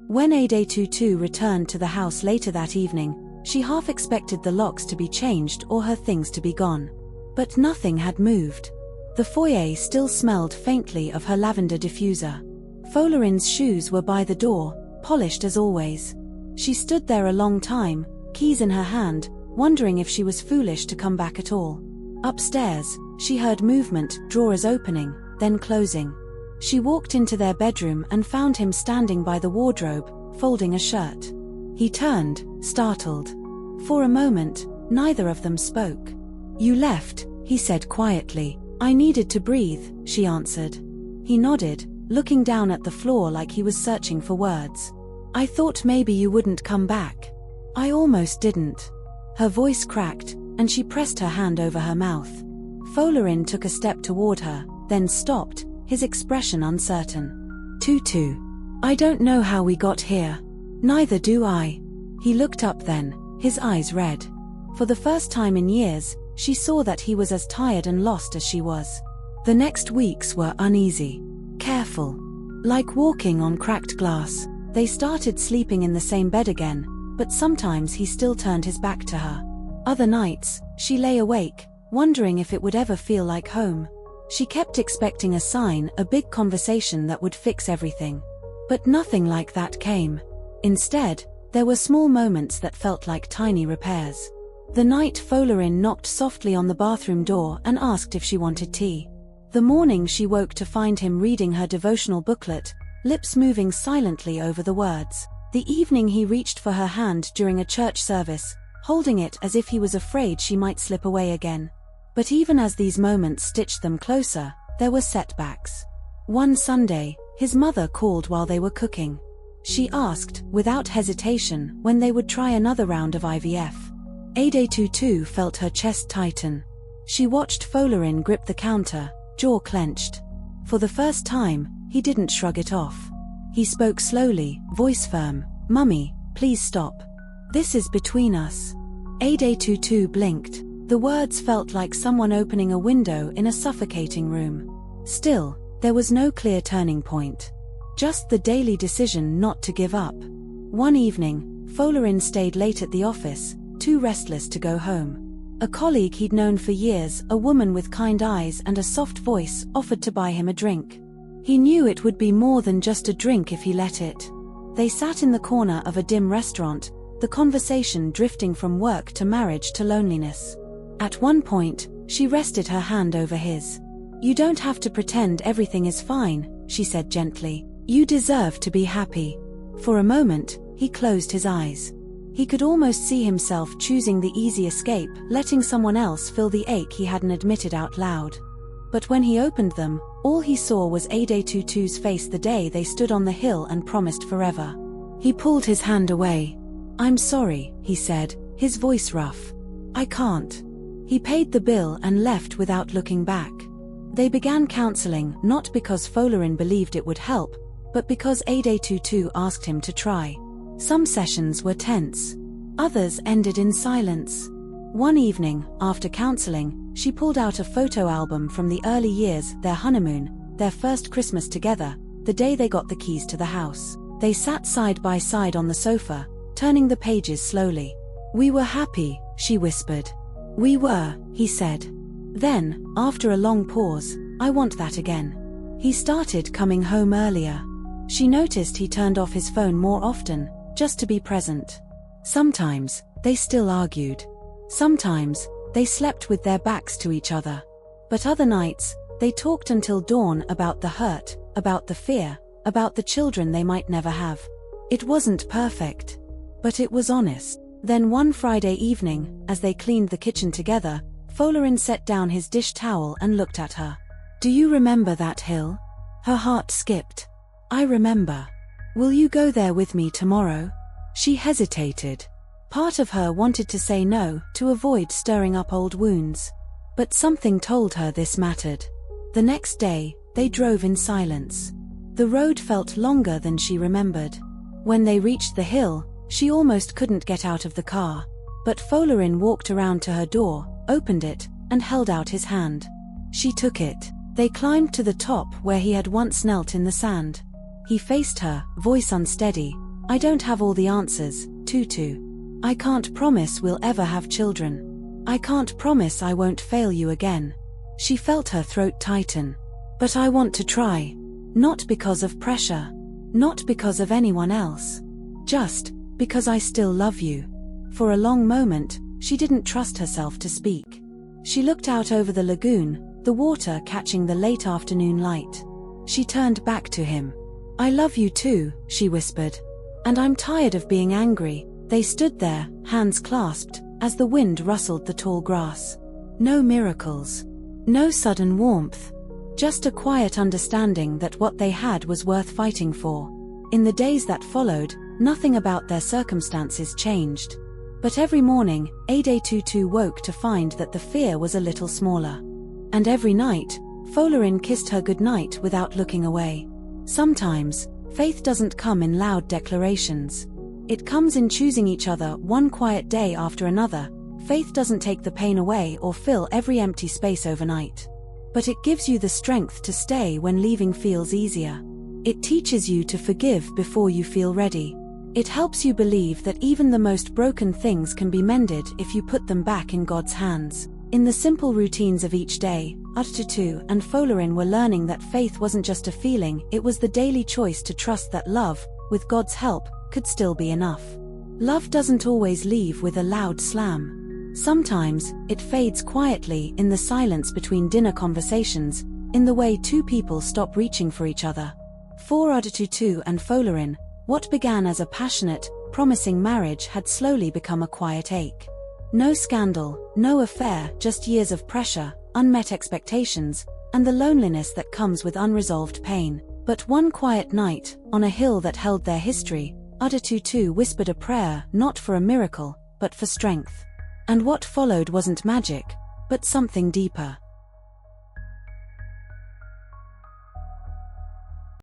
When Adetutu returned to the house later that evening, she half expected the locks to be changed or her things to be gone. But nothing had moved. The foyer still smelled faintly of her lavender diffuser. Folarin's shoes were by the door, polished as always. She stood there a long time, keys in her hand, wondering if she was foolish to come back at all. Upstairs, she heard movement, drawers opening, then closing. She walked into their bedroom and found him standing by the wardrobe, folding a shirt. He turned, startled. For a moment, neither of them spoke. "You left," he said quietly. "I needed to breathe," she answered. He nodded, looking down at the floor like he was searching for words. "I thought maybe you wouldn't come back." "I almost didn't." Her voice cracked, and she pressed her hand over her mouth. Folarin took a step toward her, then stopped, his expression uncertain. "Tutu. I don't know how we got here." "Neither do I." He looked up then, his eyes red. For the first time in years, she saw that he was as tired and lost as she was. The next weeks were uneasy. Careful. Like walking on cracked glass. They started sleeping in the same bed again, but sometimes he still turned his back to her. Other nights, she lay awake, wondering if it would ever feel like home. She kept expecting a sign, a big conversation that would fix everything. But nothing like that came. Instead, there were small moments that felt like tiny repairs. The night Folarin knocked softly on the bathroom door and asked if she wanted tea. The morning she woke to find him reading her devotional booklet, lips moving silently over the words. The evening he reached for her hand during a church service, holding it as if he was afraid she might slip away again. But even as these moments stitched them closer, there were setbacks. One Sunday, his mother called while they were cooking. She asked, without hesitation, when they would try another round of IVF. Adetutu felt her chest tighten. She watched Folarin grip the counter, jaw clenched. For the first time, he didn't shrug it off. He spoke slowly, voice firm. "Mummy, please stop. This is between us." Adetutu blinked. The words felt like someone opening a window in a suffocating room. Still, there was no clear turning point. Just the daily decision not to give up. One evening, Folarin stayed late at the office, too restless to go home. A colleague he'd known for years, a woman with kind eyes and a soft voice, offered to buy him a drink. He knew it would be more than just a drink if he let it. They sat in the corner of a dim restaurant, the conversation drifting from work to marriage to loneliness. At one point, she rested her hand over his. "You don't have to pretend everything is fine," she said gently. "You deserve to be happy." For a moment, he closed his eyes. He could almost see himself choosing the easy escape, letting someone else fill the ache he hadn't admitted out loud. But when he opened them, all he saw was Adetutu's face the day they stood on the hill and promised forever. He pulled his hand away. "I'm sorry," he said, his voice rough. "I can't." He paid the bill and left without looking back. They began counseling, not because Folarin believed it would help, but because Adetutu asked him to try. Some sessions were tense. Others ended in silence. One evening, after counseling, she pulled out a photo album from the early years, their honeymoon, their first Christmas together, the day they got the keys to the house. They sat side by side on the sofa, turning the pages slowly. "We were happy," she whispered. "We were," he said. Then, after a long pause, "I want that again." He started coming home earlier. She noticed he turned off his phone more often, just to be present. Sometimes, they still argued. Sometimes, they slept with their backs to each other. But other nights, they talked until dawn about the hurt, about the fear, about the children they might never have. It wasn't perfect. But it was honest. Then one Friday evening, as they cleaned the kitchen together, Folarin set down his dish towel and looked at her. "Do you remember that hill?" Her heart skipped. "I remember. Will you go there with me tomorrow?" She hesitated. Part of her wanted to say no, to avoid stirring up old wounds. But something told her this mattered. The next day, they drove in silence. The road felt longer than she remembered. When they reached the hill, she almost couldn't get out of the car. But Folarin walked around to her door, opened it, and held out his hand. She took it. They climbed to the top where he had once knelt in the sand. He faced her, voice unsteady. I don't have all the answers, Tutu. I can't promise we'll ever have children. I can't promise I won't fail you again. She felt her throat tighten. But I want to try. Not because of pressure. Not because of anyone else. Just because I still love you. For a long moment, she didn't trust herself to speak. She looked out over the lagoon, the water catching the late afternoon light. She turned back to him. I love you too, she whispered. And I'm tired of being angry. They stood there, hands clasped, as the wind rustled the tall grass. No miracles. No sudden warmth. Just a quiet understanding that what they had was worth fighting for. In the days that followed, nothing about their circumstances changed. But every morning, Adetutu woke to find that the fear was a little smaller. And every night, Folarin kissed her goodnight without looking away. Sometimes, faith doesn't come in loud declarations. It comes in choosing each other one quiet day after another. Faith doesn't take the pain away or fill every empty space overnight. But it gives you the strength to stay when leaving feels easier. It teaches you to forgive before you feel ready. It helps you believe that even the most broken things can be mended if you put them back in God's hands. In the simple routines of each day, Adetutu and Folarin were learning that faith wasn't just a feeling, it was the daily choice to trust that love, with God's help, could still be enough. Love doesn't always leave with a loud slam. Sometimes, it fades quietly in the silence between dinner conversations, in the way two people stop reaching for each other. For Adetutu and Folarin, what began as a passionate, promising marriage had slowly become a quiet ache. No scandal, no affair, just years of pressure, unmet expectations, and the loneliness that comes with unresolved pain. But one quiet night, on a hill that held their history, Adetutu whispered a prayer not for a miracle, but for strength. And what followed wasn't magic, but something deeper.